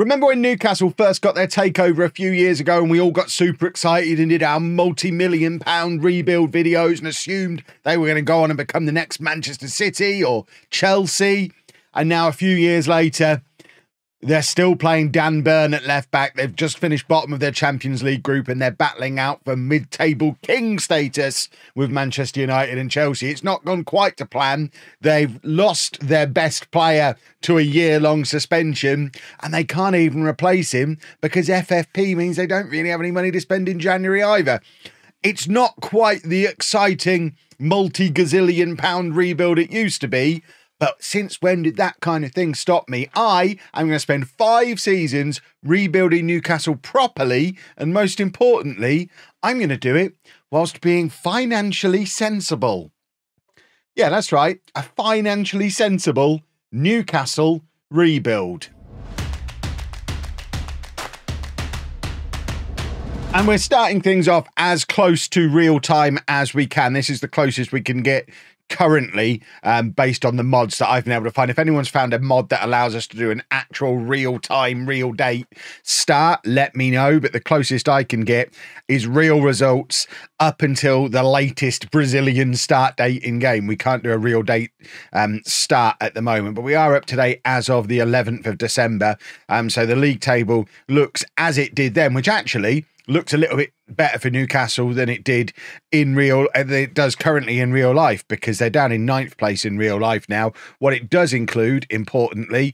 Remember when Newcastle first got their takeover a few years ago and we all got super excited and did our multi-million-pound rebuild videos and assumed they were going to go on and become the next Manchester City or Chelsea? And now a few years later, they're still playing Dan Burn at left back. They've just finished bottom of their Champions League group and they're battling out for mid-table king status with Manchester United and Chelsea. It's not gone quite to plan. They've lost their best player to a year-long suspension and they can't even replace him because FFP means they don't really have any money to spend in January either. It's not quite the exciting multi-gazillion pound rebuild it used to be. But since when did that kind of thing stop me? I am going to spend 5 seasons rebuilding Newcastle properly. And most importantly, I'm going to do it whilst being financially sensible. Yeah, that's right. A financially sensible Newcastle rebuild. And we're starting things off as close to real time as we can. This is the closest we can get currently, based on the mods that I've been able to find. If anyone's found a mod that allows us to do an actual real-time, real-date start, let me know. But the closest I can get is real results up until the latest Brazilian start date in game. We can't do a real date start at the moment, but we are up to date as of the 11th of December. So the league table looks as it did then, which actually looks a little bit better for Newcastle than it did in it does currently in real life, because they're down in 9th place in real life now. What it does include, importantly,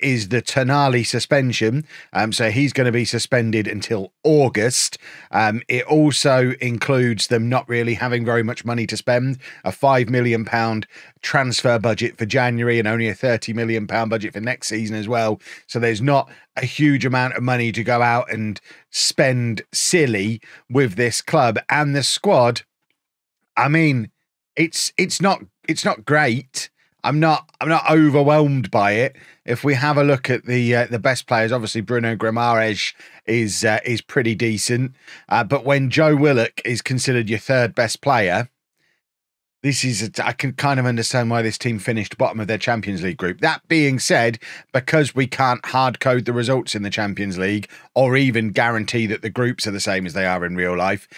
is the Tonali suspension. So he's going to be suspended until August. It also includes them not really having very much money to spend, a £5 million transfer budget for January and only a £30 million budget for next season as well. So there's not a huge amount of money to go out and spend silly with this club. And the squad, I mean, it's not great. I'm not overwhelmed by it. If we have a look at the best players, obviously Bruno Guimaraes is pretty decent. But when Joe Willock is considered your third best player, I can kind of understand why this team finished bottom of their Champions League group. That being said, because we can't hard code the results in the Champions League or even guarantee that the groups are the same as they are in real life,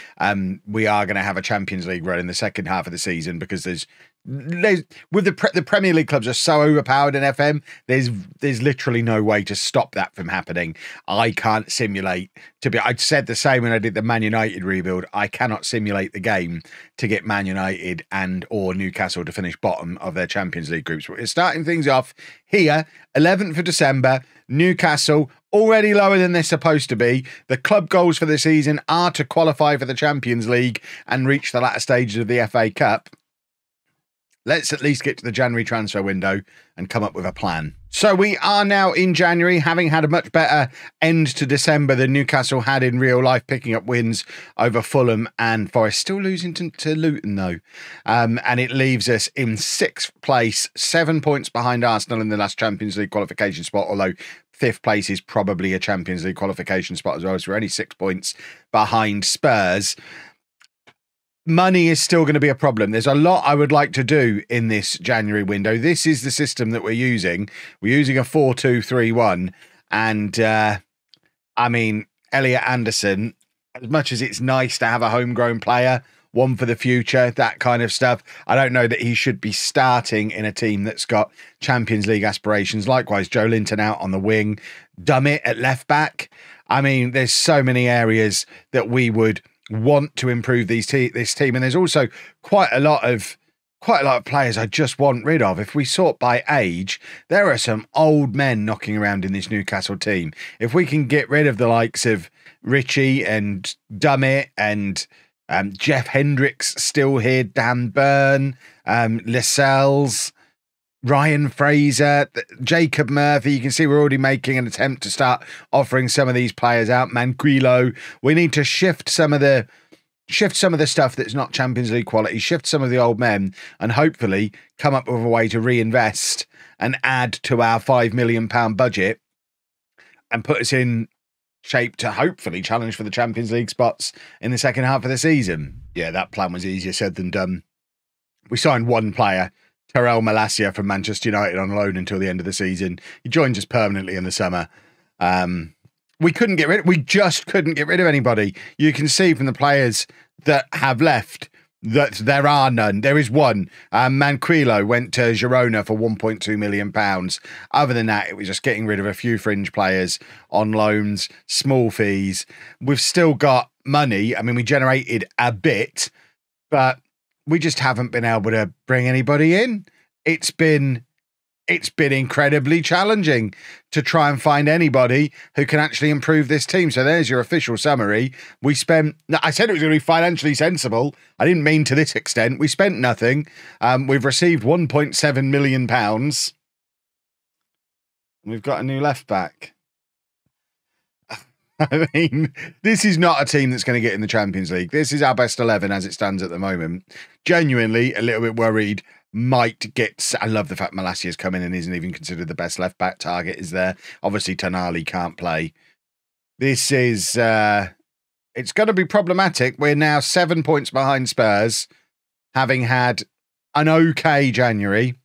we are going to have a Champions League run in the second half of the season, because there's with the Premier League clubs are so overpowered in FM, there's literally no way to stop that from happening. I can't simulate I said the same when I did the Man United rebuild. I cannot simulate the game to get Man United and or Newcastle to finish bottom of their Champions League groups. We're starting things off here, 11th of December, Newcastle already lower than they're supposed to be. The club goals for the season are to qualify for the Champions League and reach the latter stages of the FA Cup. Let's at least get to the January transfer window and come up with a plan. So we are now in January, having had a much better end to December than Newcastle had in real life, picking up wins over Fulham and Forest. Still losing to Luton, though. And it leaves us in 6th place, 7 points behind Arsenal in the last Champions League qualification spot, although 5th place is probably a Champions League qualification spot as well. So we're only 6 points behind Spurs. Money is still going to be a problem. There's a lot I would like to do in this January window. This is the system that we're using. We're using a 4-2-3-1. And, I mean, Elliot Anderson, as much as it's nice to have a homegrown player, one for the future, that kind of stuff, I don't know that he should be starting in a team that's got Champions League aspirations. Likewise, Joe Linton out on the wing, Dummett at left back. I mean, there's so many areas that we would want to improve this team, and there's also quite a lot of players I just want rid of. If we sort by age, there are some old men knocking around in this Newcastle team. If we can get rid of the likes of Richie and Dummett and Jeff Hendricks still here, Dan Burn, Lascelles, Ryan Fraser, Jacob Murphy. You can see we're already making an attempt to start offering some of these players out. Manquillo. We need to shift some of the stuff that's not Champions League quality, shift some of the old men, and hopefully come up with a way to reinvest and add to our £5 million budget and put us in shape to hopefully challenge for the Champions League spots in the second half of the season. Yeah, that plan was easier said than done. We signed one player, Terrell Malacia, from Manchester United on loan until the end of the season. He joins us permanently in the summer. We just couldn't get rid of anybody. You can see from the players that have left that there are none. There is one. Manquillo went to Girona for £1.2 million. Other than that, it was just getting rid of a few fringe players on loans, small fees. We've still got money. I mean, we generated a bit, but we just haven't been able to bring anybody in. It's been incredibly challenging to try and find anybody who can actually improve this team. So there's your official summary. I said it was going to be financially sensible. I didn't mean to this extent. We spent nothing. We've received £1.7 million. We've got a new left back. I mean, this is not a team that's going to get in the Champions League. This is our best 11 as it stands at the moment. Genuinely a little bit worried. Might get. I love the fact Malassia's come in and isn't even considered the best left back. Target is there. Obviously, Tonali can't play. This is. It's going to be problematic. We're now 7 points behind Spurs, having had an okay January.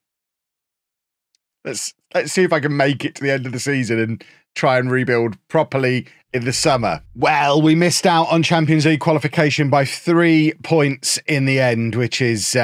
Let's see if I can make it to the end of the season and try and rebuild properly in the summer. Well, we missed out on Champions League qualification by 3 points in the end, which is.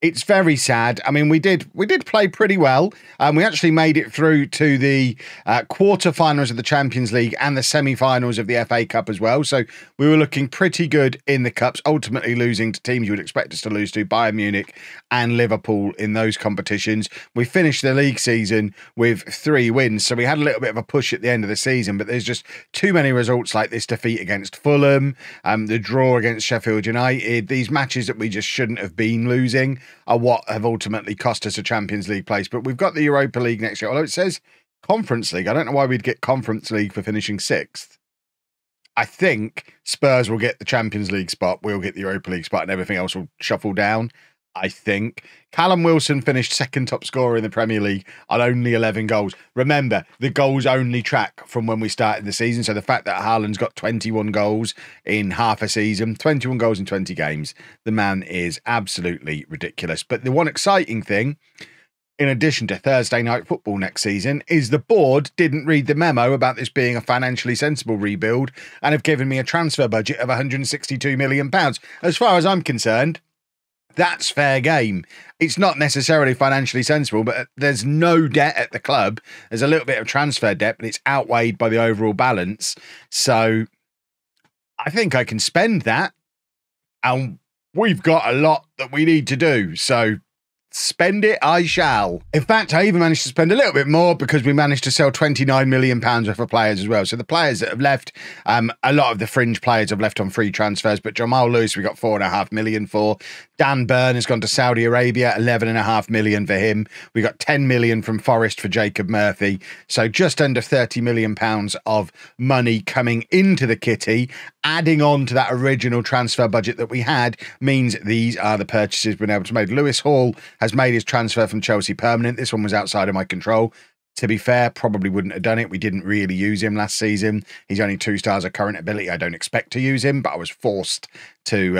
It's very sad. I mean, we did play pretty well. We actually made it through to the quarterfinals of the Champions League and the semi-finals of the FA Cup as well. So we were looking pretty good in the Cups, ultimately losing to teams you would expect us to lose to, Bayern Munich and Liverpool in those competitions. We finished the league season with 3 wins. So we had a little bit of a push at the end of the season, but there's just too many results like this defeat against Fulham, the draw against Sheffield United, these matches that we just shouldn't have been losing are what have ultimately cost us a Champions League place. But we've got the Europa League next year. Although it says Conference League. I don't know why we'd get Conference League for finishing 6th. I think Spurs will get the Champions League spot. We'll get the Europa League spot and everything else will shuffle down. I think. Callum Wilson finished 2nd top scorer in the Premier League on only 11 goals. Remember, the goals only track from when we started the season. So the fact that Haaland's got 21 goals in half a season, 21 goals in 20 games, the man is absolutely ridiculous. But the one exciting thing, in addition to Thursday night football next season, is the board didn't read the memo about this being a financially sensible rebuild and have given me a transfer budget of £162 million. As far as I'm concerned, that's fair game. It's not necessarily financially sensible, but there's no debt at the club. There's a little bit of transfer debt, but it's outweighed by the overall balance. So I think I can spend that. And we've got a lot that we need to do. So spend it, I shall. In fact, I even managed to spend a little bit more because we managed to sell £29 million worth of players as well. So the players that have left, a lot of the fringe players have left on free transfers, but Jamal Lewis, we got £4.5 million for. Dan Burn has gone to Saudi Arabia, £11.5 million for him. We got £10 million from Forest for Jacob Murphy. So just under £30 million of money coming into the kitty, adding on to that original transfer budget that we had, means these are the purchases we've been able to make. Lewis Hall has made his transfer from Chelsea permanent. This one was outside of my control. To be fair, probably wouldn't have done it. We didn't really use him last season. He's only 2 stars of current ability. I don't expect to use him, but I was forced to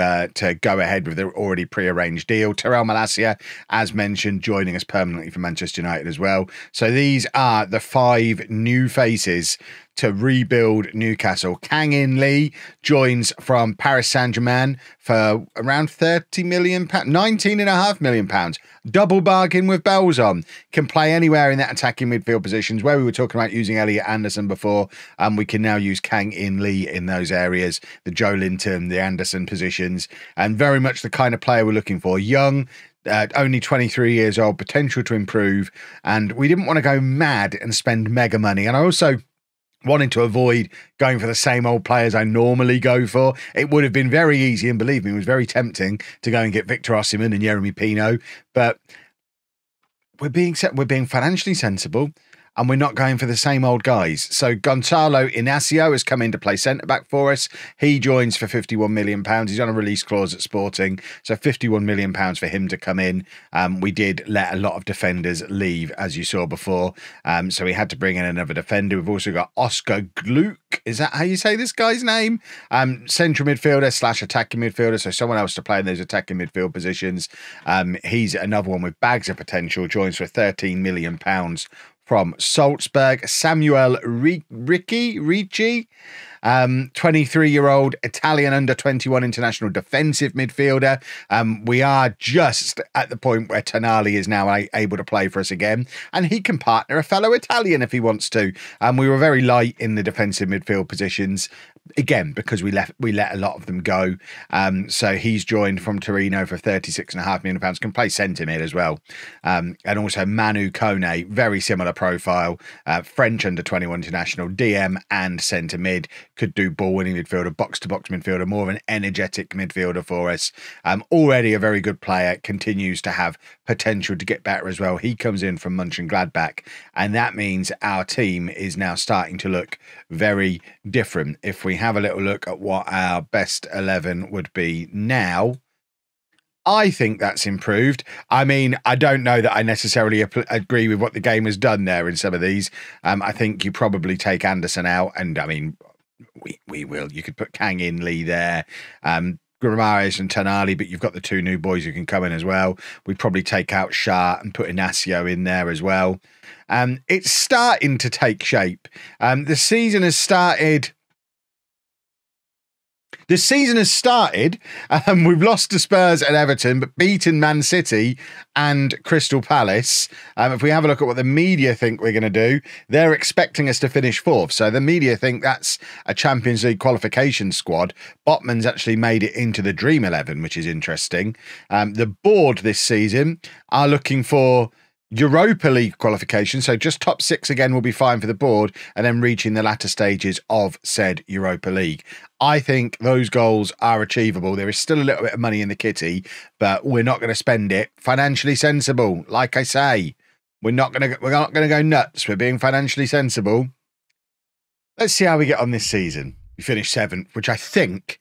go ahead with the already prearranged deal. Terrell Malassia, as mentioned, joining us permanently for Manchester United as well. So these are the 5 new faces to rebuild Newcastle. Kang-in Lee joins from Paris Saint-Germain for around £30 million, £19.5 million. Double bargain with bells on. Can play anywhere in that attacking midfield positions. Where we were talking about using Elliot Anderson before, we can now use Kang-in Lee in those areas. The Joe Linton, the Anderson positions, and very much the kind of player we're looking for. Young, only 23 years old, potential to improve, and we didn't want to go mad and spend mega money. And I also wanting to avoid going for the same old players I normally go for. It would have been very easy, and believe me, it was very tempting to go and get Victor Osimhen and Yeremy Pino, but we're being financially sensible, and we're not going for the same old guys. So Gonzalo Inacio has come in to play centre-back for us. He joins for £51 million. He's on a release clause at Sporting, so £51 million for him to come in. We did let a lot of defenders leave, as you saw before, so we had to bring in another defender. We've also got Oscar Gluck. Is that how you say this guy's name? Central midfielder / attacking midfielder, so someone else to play in those attacking midfield positions. He's another one with bags of potential, joins for £13 million from Salzburg. Samuel Ricci, 23-year-old Italian under-21 international defensive midfielder. We are just at the point where Tonali is now able to play for us again, and he can partner a fellow Italian if he wants to. We were very light in the defensive midfield positions, again, because we let a lot of them go. So he's joined from Torino for £36.5 million, can play centre mid as well. And also Manu Kone, very similar profile, French under-21 international, DM and centre mid, could do ball winning midfielder, box to box midfielder, more of an energetic midfielder for us. Already a very good player, continues to have potential to get better as well. He comes in from Mönchengladbach, and that means our team is now starting to look very different. If we have a little look at what our best 11 would be now, I think that's improved. I mean, I don't know that I necessarily agree with what the game has done there in some of these. I think you probably take Anderson out, and I mean, we will. You could put Kang In Lee there, Grimares and Tonali, but you've got the two new boys who can come in as well. We'd probably take out Shah and put Inacio in there as well. It's starting to take shape. The season has started. The season has started. We've lost to Spurs and Everton, but beaten Man City and Crystal Palace. If we have a look at what the media think we're going to do, they're expecting us to finish fourth. So the media think that's a Champions League qualification squad. Botman's actually made it into the Dream 11, which is interesting. The board this season are looking for Europa League qualification, so just top six again will be fine for the board, and then reaching the latter stages of said Europa League. I think those goals are achievable. There is still a little bit of money in the kitty, but we're not going to spend it. Financially sensible, like I say, we're not going to go nuts. We're being financially sensible. Let's see how we get on this season. We finished seventh, which I think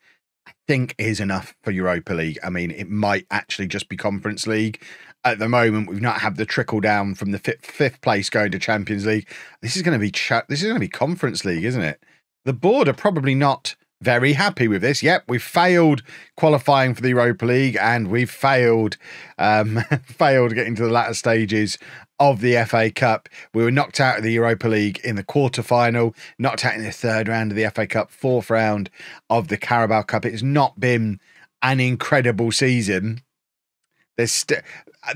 is enough for Europa League. I mean, it might actually just be Conference League. At the moment, we've not had the trickle down from the fifth place going to Champions League. This is going to be Conference League, isn't it? The board are probably not very happy with this. Yep, we've failed qualifying for the Europa League, and we've failed getting to the latter stages of the FA Cup. We were knocked out of the Europa League in the quarterfinal, knocked out in the third round of the FA Cup, fourth round of the Carabao Cup. It has not been an incredible season. This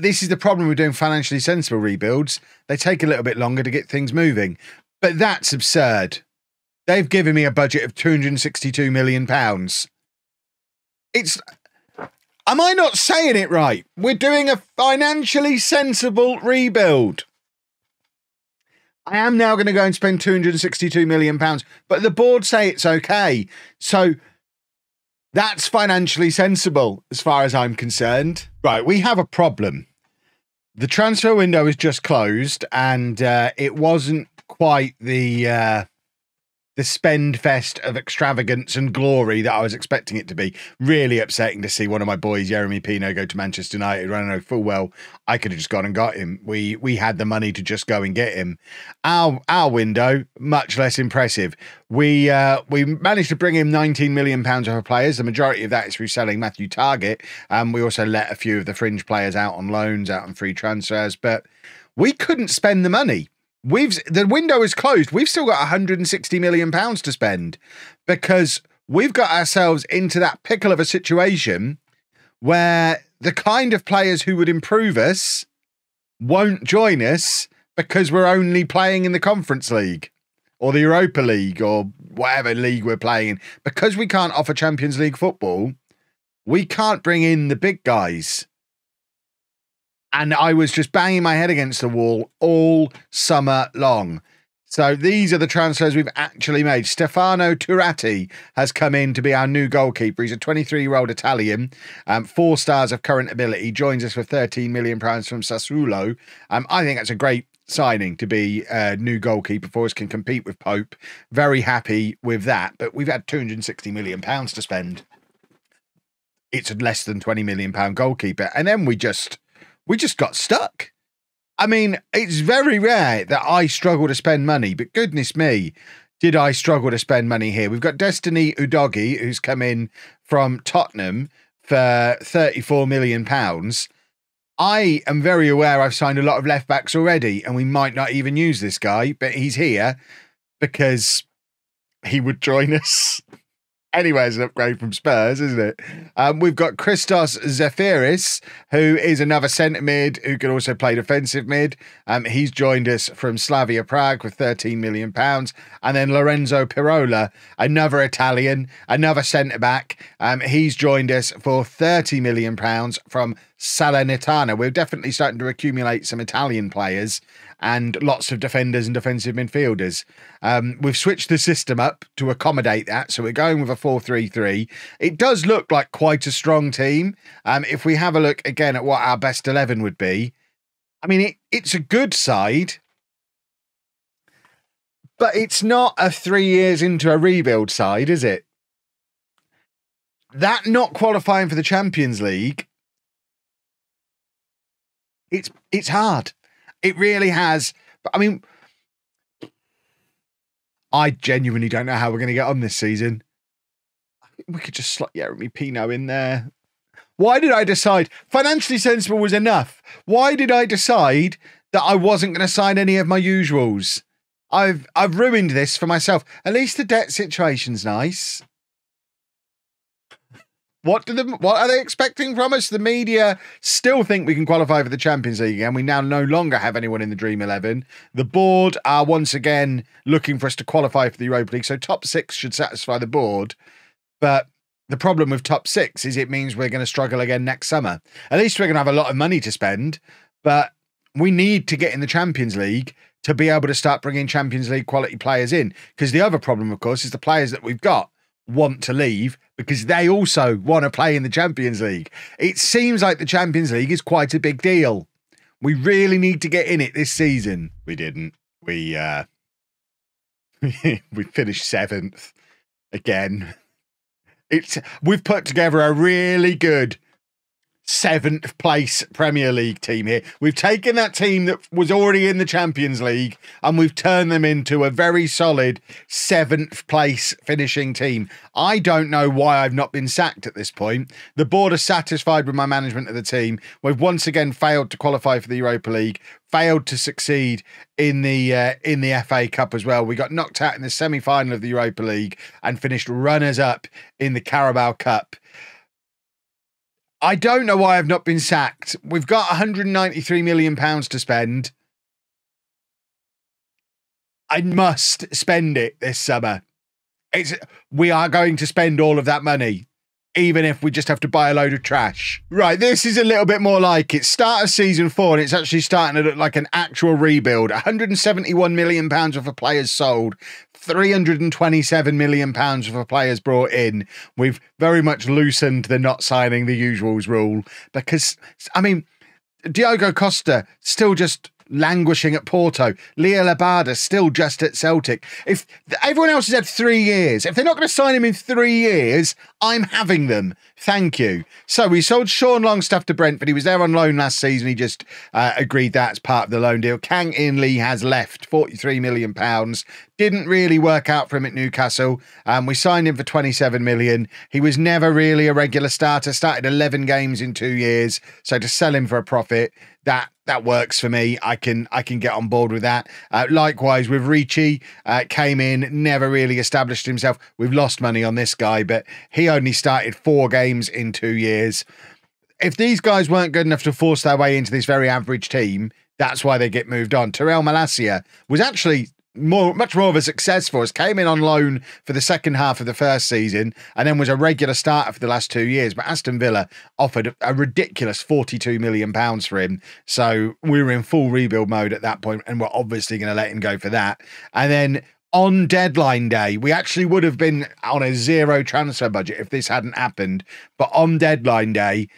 is the problem with doing financially sensible rebuilds. They take a little bit longer to get things moving. But that's absurd. They've given me a budget of £262 million. Am I not saying it right? We're doing a financially sensible rebuild. I am now going to go and spend £262 million, but the board say it's okay. So that's financially sensible as far as I'm concerned. Right, we have a problem. The transfer window is just closed, and it wasn't quite the spend fest of extravagance and glory that I was expecting it to be. Really upsetting to see one of my boys, Jeremy Pino, go to Manchester United. I know full well I could have just gone and got him. We had the money to just go and get him. Our window, much less impressive. We managed to bring in £19 million worth of players. The majority of that is through selling Matthew Targett. We also let a few of the fringe players out on loans, out on free transfers, but we couldn't spend the money. The window is closed. We've still got £160 million to spend because we've got ourselves into that pickle of a situation where the kind of players who would improve us won't join us because we're only playing in the Conference League or the Europa League or whatever league we're playing in. Because we can't offer Champions League football, we can't bring in the big guys. And I was just banging my head against the wall all summer long. So these are the transfers we've actually made. Stefano Turati has come in to be our new goalkeeper. He's a 23-year-old Italian, 4 stars of current ability, joins us for £13 million from Sassuolo. I think that's a great signing to be a new goalkeeper for us, can compete with Pope. Very happy with that. But we've had £260 million to spend. It's a less than £20 million goalkeeper. And then we just got stuck. I mean, it's very rare that I struggle to spend money, but goodness me, did I struggle to spend money here. We've got Destiny Udogie, who's come in from Tottenham for £34 million. I am very aware I've signed a lot of left backs already, and we might not even use this guy, but he's here because he would join us. Anyway, it's an upgrade from Spurs, isn't it? We've got Christos Zefiris, who is another centre mid who can also play defensive mid. He's joined us from Slavia Prague with £13 million. And then Lorenzo Pirola, another Italian, another centre back. He's joined us for £30 million from Salernitana. We're definitely starting to accumulate some Italian players and lots of defenders and defensive midfielders. We've switched the system up to accommodate that, so we're going with a 4-3-3. It does look like quite a strong team. If we have a look again at what our best 11 would be, I mean, it's a good side, but it's not a 3 years into a rebuild side, is it? That not qualifying for the Champions League, it's hard. It really has. But I mean, I genuinely don't know how we're going to get on this season. We could just slot Jeremy Pino in there. Why did I decide? Financially sensible was enough. Why did I decide that I wasn't going to sign any of my usuals? I've ruined this for myself. At least the debt situation's nice. What are they expecting from us? The media still think we can qualify for the Champions League, and we now no longer have anyone in the Dream 11. The board are once again looking for us to qualify for the Europa League, so top 6 should satisfy the board. But the problem with top 6 is it means we're going to struggle again next summer. At least we're going to have a lot of money to spend, but we need to get in the Champions League to be able to start bringing Champions League quality players in. Because the other problem, of course, is the players that we've got want to leave because they also want to play in the Champions League. It seems like the Champions League is quite a big deal. We really need to get in it this season. We didn't. We finished 7th again. We've put together a really good 7th place Premier League team here. We've taken that team that was already in the Champions League and we've turned them into a very solid 7th place finishing team. I don't know why I've not been sacked at this point. The board are satisfied with my management of the team. We've once again failed to qualify for the Europa League, failed to succeed in the FA Cup as well. We got knocked out in the semi-final of the Europa League and finished runners-up in the Carabao Cup. I don't know why I've not been sacked. We've got £193 million to spend. I must spend it this summer. We are going to spend all of that money, even if we just have to buy a load of trash. Right, this is a little bit more like it. Start of season 4, and it's actually starting to look like an actual rebuild. £171 million worth of players sold. £327 million worth of players brought in. We've very much loosened the not signing the usuals rule because, I mean, Diogo Costa still just languishing at Porto. Leo Labada still just at Celtic. If everyone else has had 3 years, if they're not going to sign him in 3 years, I'm having them. Thank you. So we sold Sean Longstaff to Brentford. He was there on loan last season. He just agreed that as part of the loan deal. Kang In Lee has left, £43 million. Didn't really work out for him at Newcastle. We signed him for £27 million. He was never really a regular starter. Started 11 games in 2 years. So to sell him for a profit, that works for me. I can get on board with that. Likewise with Ricci, came in, never really established himself. We've lost money on this guy, but he only started 4 games in 2 years. If these guys weren't good enough to force their way into this very average team, that's why they get moved on. Terrell Malacia was actually much more of a success for us. Came in on loan for the second half of the first season and then was a regular starter for the last 2 years. But Aston Villa offered a ridiculous £42 million for him. So we were in full rebuild mode at that point, and we're obviously going to let him go for that. And then on deadline day, we actually would have been on a 0 transfer budget if this hadn't happened. But on deadline day,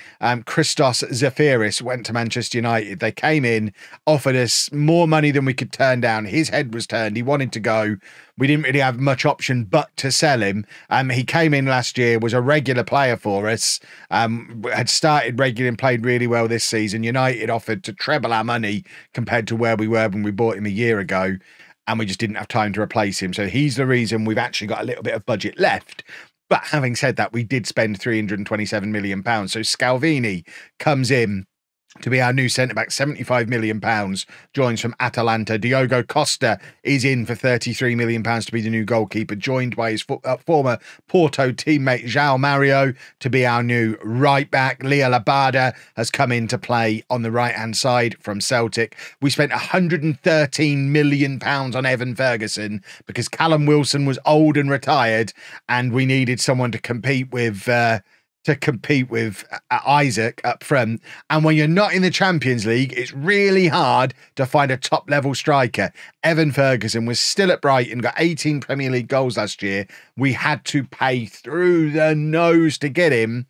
Christos Zefiris went to Manchester United. They came in, offered us more money than we could turn down. His head was turned. He wanted to go. We didn't really have much option but to sell him. He came in last year, was a regular player for us, had started regular and played really well this season. United offered to treble our money compared to where we were when we bought him a year ago. And we just didn't have time to replace him. So he's the reason we've actually got a little bit of budget left. But having said that, we did spend £327 million. So Scalvini comes in to be our new centre-back, £75 million, joins from Atalanta. Diogo Costa is in for £33 million to be the new goalkeeper, joined by his former Porto teammate João Mario to be our new right-back. Lea Labada has come in to play on the right-hand side from Celtic. We spent £113 million on Evan Ferguson because Callum Wilson was old and retired, and we needed someone to compete with Isaac up front. And when you're not in the Champions League, it's really hard to find a top level striker. Evan Ferguson was still at Brighton, got 18 Premier League goals last year. We had to pay through the nose to get him,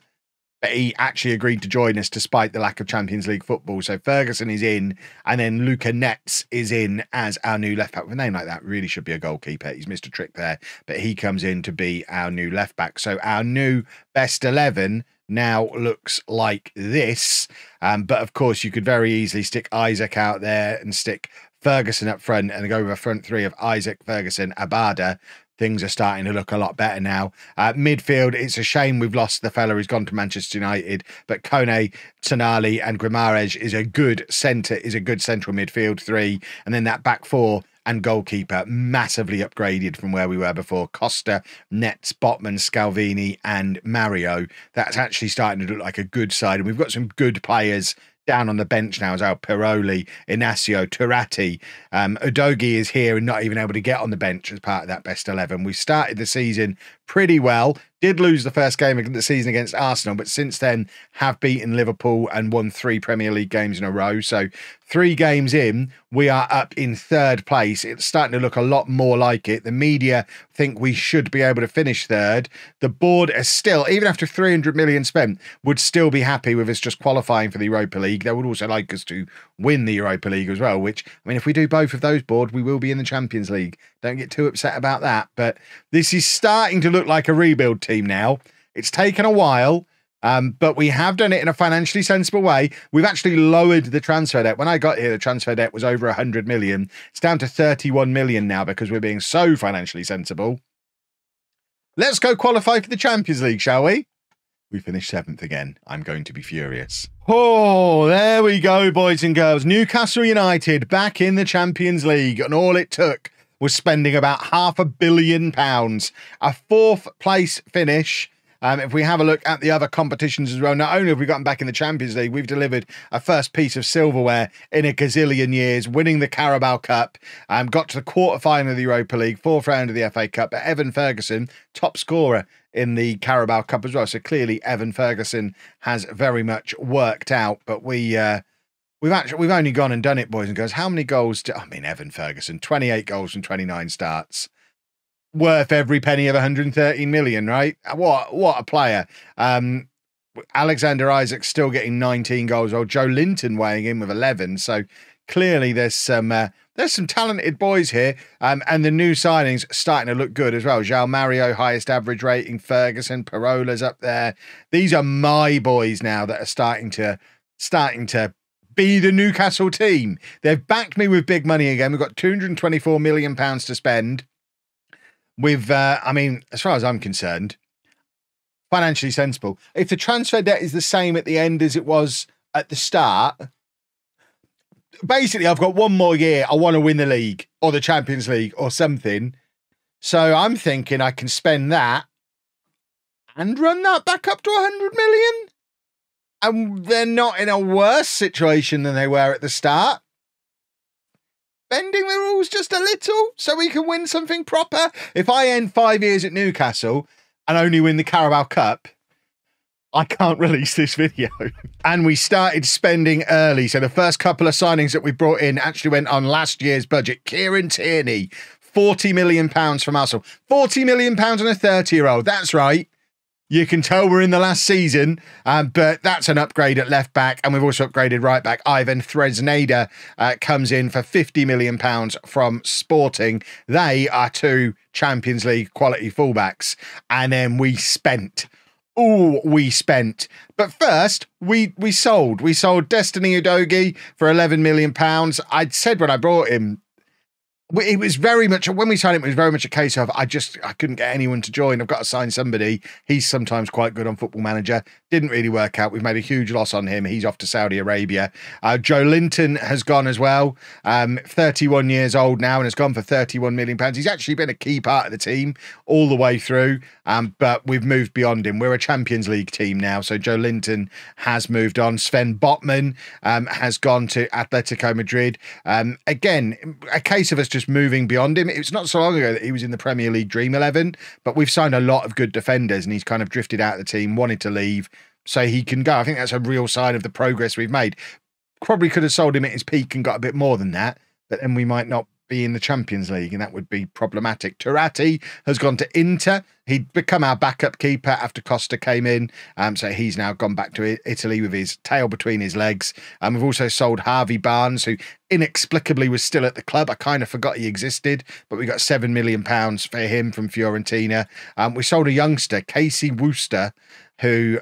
but he actually agreed to join us despite the lack of Champions League football. So Ferguson is in, and then Luca Netz is in as our new left back. With a name like that, really should be a goalkeeper. He's missed a trick there, but he comes in to be our new left back. So our new best 11 now looks like this. But of course, you could very easily stick Isaac out there and stick Ferguson up front and go with a front three of Isaac, Ferguson, Abada. Things are starting to look a lot better now. Midfield, it's a shame we've lost the fella who's gone to Manchester United, but Kone, Tonali and Guimaraes is a good central midfield three. And then that back four and goalkeeper massively upgraded from where we were before. Costa, Netz, Botman, Scalvini and Mario. That's actually starting to look like a good side. And we've got some good players down on the bench now as well. Piroli, Inacio, Turati. Udogie is here and not even able to get on the bench as part of that best 11. We started the season pretty well. Did lose the first game of the season against Arsenal, but since then have beaten Liverpool and won 3 Premier League games in a row. So 3 games in, we are up in 3rd place. It's starting to look a lot more like it. The media think we should be able to finish 3rd. The board is still, even after 300 million spent, would still be happy with us just qualifying for the Europa League. They would also like us to win the Europa League as well, which, I mean, if we do both of those, board, we will be in the Champions League. Don't get too upset about that. But this is starting to look like a rebuild team now. It's taken a while, but we have done it in a financially sensible way. We've actually lowered the transfer debt. When I got here, the transfer debt was over 100 million. It's down to 31 million now because we're being so financially sensible. Let's go qualify for the Champions League, shall we? We finished 7th again. I'm going to be furious. Oh, there we go, boys and girls. Newcastle United back in the Champions League, and all it took was spending about £500 million. A 4th place finish. If we have a look at the other competitions as well, not only have we gotten back in the Champions League, we've delivered a first piece of silverware in a gazillion years, winning the Carabao Cup, got to the quarter-final of the Europa League, 4th round of the FA Cup. But Evan Ferguson, top scorer in the Carabao Cup as well. So clearly Evan Ferguson has very much worked out. But we've only gone and done it, boys and girls. How many goals? Evan Ferguson, 28 goals from 29 starts. Worth every penny of 113 million, right? What a player. Alexander Isaac still getting 19 goals. Or Joe Linton weighing in with 11. So clearly there's some talented boys here. And the new signings starting to look good as well. João Mario, highest average rating. Ferguson, Parola's up there. These are my boys now that are starting to be the Newcastle team. They've backed me with big money again. We've got £224 million to spend. With, as far as I'm concerned, financially sensible. If the transfer debt is the same at the end as it was at the start, basically I've got one more year. I want to win the league or the Champions League or something. So I'm thinking I can spend that and run that back up to 100 million. And they're not in a worse situation than they were at the start. Bending the rules just a little so we can win something proper. If I end 5 years at Newcastle and only win the Carabao Cup, I can't release this video. And we started spending early. So the first couple of signings that we brought in actually went on last year's budget. Kieran Tierney, £40 million from Arsenal. £40 million on a 30-year-old. That's right. You can tell we're in the last season, but that's an upgrade at left back. And we've also upgraded right back. Ivan Thresneda comes in for £50 million from Sporting. They are 2 Champions League quality fullbacks. And then we spent. But first, we sold. We sold Destiny Udogie for £11 million. I'd said when I brought him, It was very much, when we signed him, it was very much a case of I couldn't get anyone to join. I've got to sign somebody. He's sometimes quite good on Football Manager. Didn't really work out. We've made a huge loss on him. He's off to Saudi Arabia. Joe Linton has gone as well. 31 years old now and has gone for £31 million. He's actually been a key part of the team all the way through, but we've moved beyond him. We're a Champions League team now, so Joe Linton has moved on. Sven Botman has gone to Atletico Madrid. Again, a case of us just moving beyond him. It's not so long ago that he was in the Premier League Dream 11, but we've signed a lot of good defenders and he's kind of drifted out of the team, wanted to leave so he can go. I think that's a real sign of the progress we've made. Probably could have sold him at his peak and got a bit more than that, but then we might not be in the Champions League and that would be problematic. Turati has gone to Inter. He'd become our backup keeper after Costa came in, so he's now gone back to Italy with his tail between his legs. We've also sold Harvey Barnes, who inexplicably was still at the club. I kind of forgot he existed, but we got £7 million for him from Fiorentina. We sold a youngster, Casey Wooster, who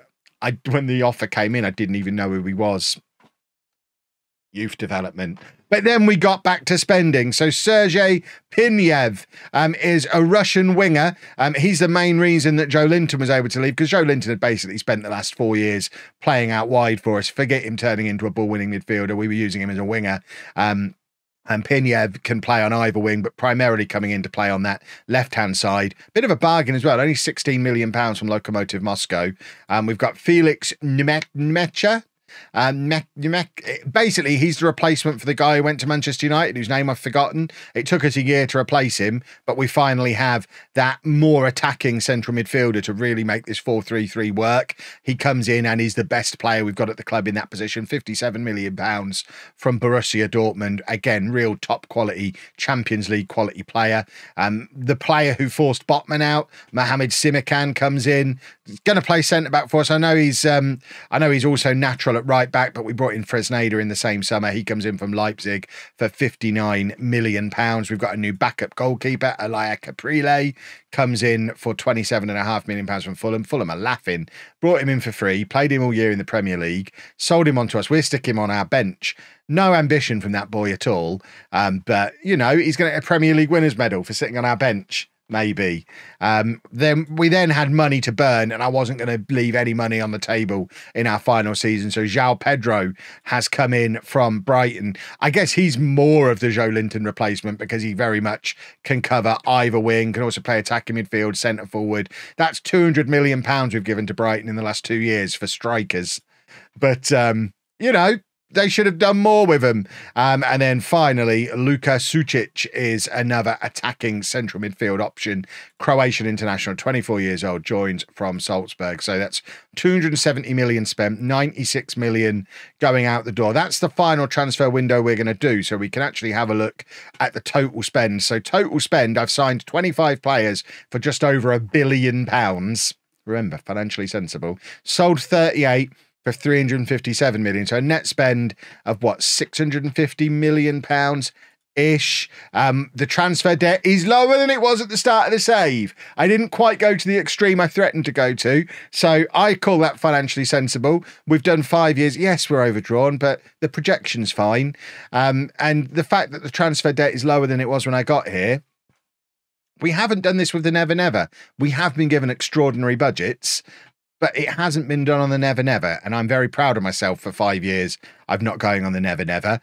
when the offer came in, I didn't even know who he was. Youth development. But then we got back to spending. So Sergei Pinyev is a Russian winger. He's the main reason that Joe Linton was able to leave, because Joe Linton had basically spent the last 4 years playing out wide for us. Forget him turning into a ball-winning midfielder. We were using him as a winger. And Pinyev can play on either wing, but primarily coming in to play on that left-hand side. Bit of a bargain as well. Only £16 million from Lokomotiv Moscow. We've got Felix Nemecha. Basically, he's the replacement for the guy who went to Manchester United, whose name I've forgotten. It took us a year to replace him, but we finally have that more attacking central midfielder to really make this 4-3-3 work. He comes in and is the best player we've got at the club in that position. £57 million from Borussia Dortmund. Again, real top quality Champions League quality player. The player who forced Botman out, Mohamed Simikan, comes in. He's going to play centre back for us. I know he's also natural at right back, but we brought in Fresneda in the same summer. He comes in from Leipzig for £59 million. We've got a new backup goalkeeper, Elia Caprile, comes in for £27.5 million from Fulham. Fulham are laughing. Brought him in for free, played him all year in the Premier League, sold him on to us. We're sticking him on our bench. No ambition from that boy at all. But, you know, he's going to get a Premier League winners medal for sitting on our bench. Maybe. Then we had money to burn, and I wasn't going to leave any money on the table in our final season. So João Pedro has come in from Brighton. I guess he's more of the Joe Linton replacement because he very much can cover either wing, can also play attacking midfield, centre forward. That's £200 million we've given to Brighton in the last 2 years for strikers. But, you know, they should have done more with him. And then finally, Luka Sucic is another attacking central midfield option. Croatian international, 24 years old, joins from Salzburg. So that's 270 million spent, 96 million going out the door. That's the final transfer window we're going to do. So we can actually have a look at the total spend. So total spend, I've signed 25 players for just over £1 billion. Remember, financially sensible. Sold 38 for 357 million. So a net spend of what, 650 million pounds ish. The transfer debt is lower than it was at the start of the save. I didn't quite go to the extreme I threatened to go to, so I call that financially sensible. We've done 5 years. Yes, we're overdrawn, but the projection's fine. And the fact that the transfer debt is lower than it was when I got here. We haven't done this with the Never Never. We have been given extraordinary budgets, but it hasn't been done on the Never Never, and I'm very proud of myself for 5 years of not going on the Never Never.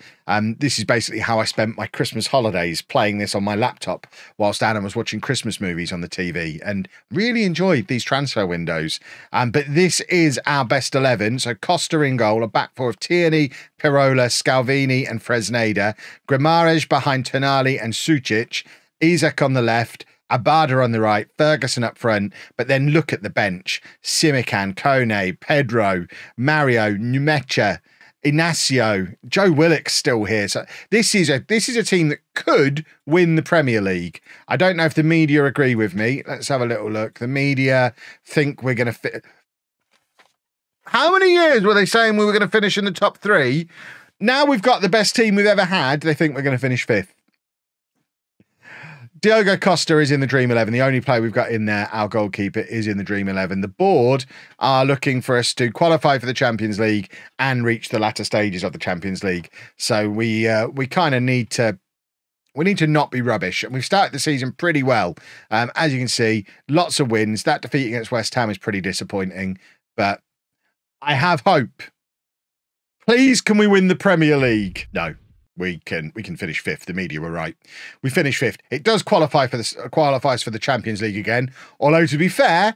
This is basically how I spent my Christmas holidays, playing this on my laptop whilst Anna was watching Christmas movies on the TV, and really enjoyed these transfer windows. But this is our best 11. So Costa in goal, a back four of Tierney, Pirola, Scalvini and Fresneda, Grimares behind Tonali and Sucic, Isak on the left, Abada on the right, Ferguson up front, but then look at the bench. Simikan, Kone, Pedro, Mario, Numecha, Inacio, Joe Willock's still here. So this is a team that could win the Premier League. I don't know if the media agree with me. Let's have a little look. The media think we're going to fit. How many years were they saying we were going to finish in the top 3? Now we've got the best team we've ever had. They think we're going to finish 5th. Diogo Costa is in the Dream 11. The only player we've got in there, our goalkeeper, is in the Dream 11. The board are looking for us to qualify for the Champions League and reach the latter stages of the Champions League. So we kind of need to We need to not be rubbish. And we've started the season pretty well. As you can see, lots of wins. That defeat against West Ham is pretty disappointing, but I have hope. Please, can we win the Premier League? No. We can finish fifth. The media were right. We finished fifth. It does qualifies for the Champions League again. Although, to be fair,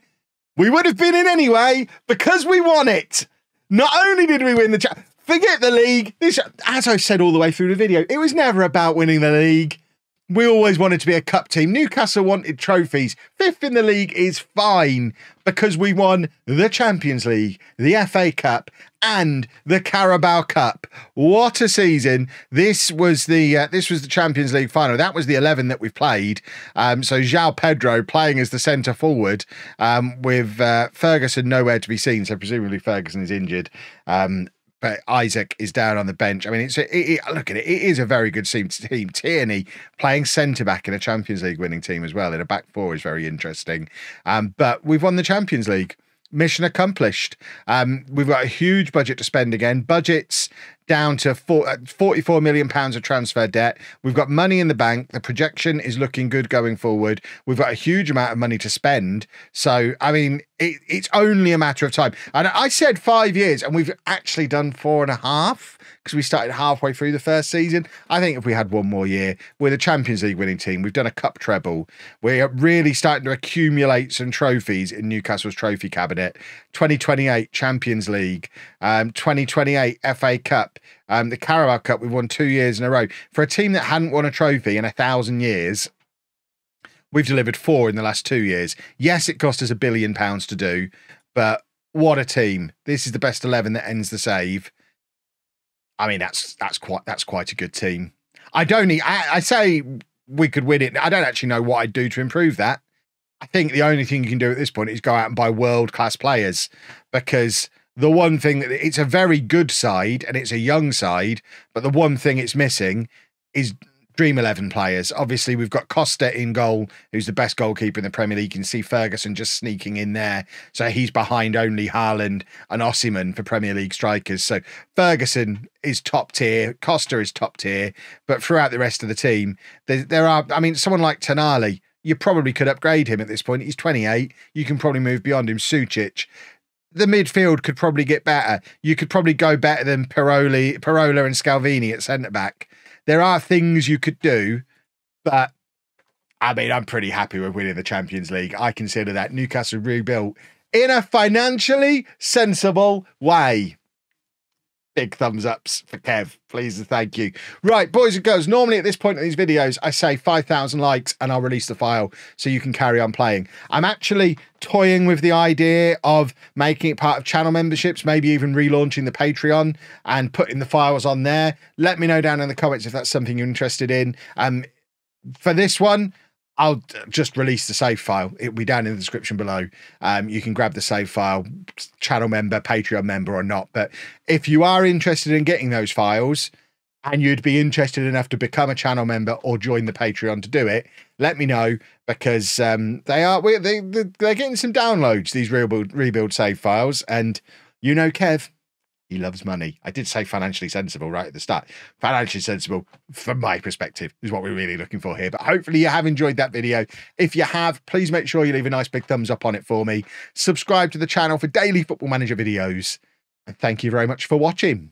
we would have been in anyway because we won it. Not only did we win the forget the league. This, as I said all the way through the video, it was never about winning the league. We always wanted to be a cup team. Newcastle wanted trophies. Fifth in the league is fine because we won the Champions League, the FA Cup, and the Carabao Cup. What a season! This was the Champions League final. That was the 11 that we've played. So João Pedro playing as the centre forward, with Ferguson nowhere to be seen. So presumably Ferguson is injured. But Isaac is down on the bench. I mean, look at it. It is a very good team. Tierney playing centre-back in a Champions League winning team as well. In a back four is very interesting. But we've won the Champions League. Mission accomplished. We've got a huge budget to spend again. Budget's down to £44 million of transfer debt. We've got money in the bank. The projection is looking good going forward. We've got a huge amount of money to spend. So, I mean, it's only a matter of time. And I said 5 years, and we've actually done 4.5 because we started halfway through the first season. I think if we had one more year, we're the Champions League winning team. We've done a cup treble. We're really starting to accumulate some trophies in Newcastle's trophy cabinet. 2028 Champions League, 2028 FA Cup, the Carabao Cup. We've won 2 years in a row. For a team that hadn't won a trophy in 1,000 years, we've delivered 4 in the last 2 years. Yes, it cost us £1 billion to do, but what a team. This is the best 11 that ends the save. I mean, that's quite a good team. I say we could win it. I don't actually know what I'd do to improve that. I think the only thing you can do at this point is go out and buy world-class players, because the one thing that it's a very good side and it's a young side, but the one thing it's missing is Dream 11 players. Obviously, we've got Costa in goal, who's the best goalkeeper in the Premier League. You can see Ferguson just sneaking in there. So he's behind only Haaland and Osimhen for Premier League strikers. So Ferguson is top tier. Costa is top tier. But throughout the rest of the team, there are, I mean, someone like Tonali, you probably could upgrade him at this point. He's 28. You can probably move beyond him. Sucic. The midfield could probably get better. You could probably go better than Parola and Scalvini at centre-back. There are things you could do, but I mean, I'm pretty happy with winning the Champions League. I consider that Newcastle rebuilt in a financially sensible way. Big thumbs ups for Kev, please and thank you. Right, boys and girls, normally at this point in these videos, I say 5,000 likes and I'll release the file so you can carry on playing. I'm actually toying with the idea of making it part of channel memberships, maybe even relaunching the Patreon and putting the files on there. Let me know down in the comments if that's something you're interested in. For this one, I'll just release the save file. It'll be down in the description below. You can grab the save file, channel member, Patreon member or not. But if you are interested in getting those files and you'd be interested enough to become a channel member or join the Patreon to do it, let me know, because they're getting some downloads, these rebuild save files. And you know Kev, he loves money. I did say financially sensible right at the start. Financially sensible, from my perspective, is what we're really looking for here. But hopefully you have enjoyed that video. If you have, please make sure you leave a nice big thumbs up on it for me. Subscribe to the channel for daily Football Manager videos. And thank you very much for watching.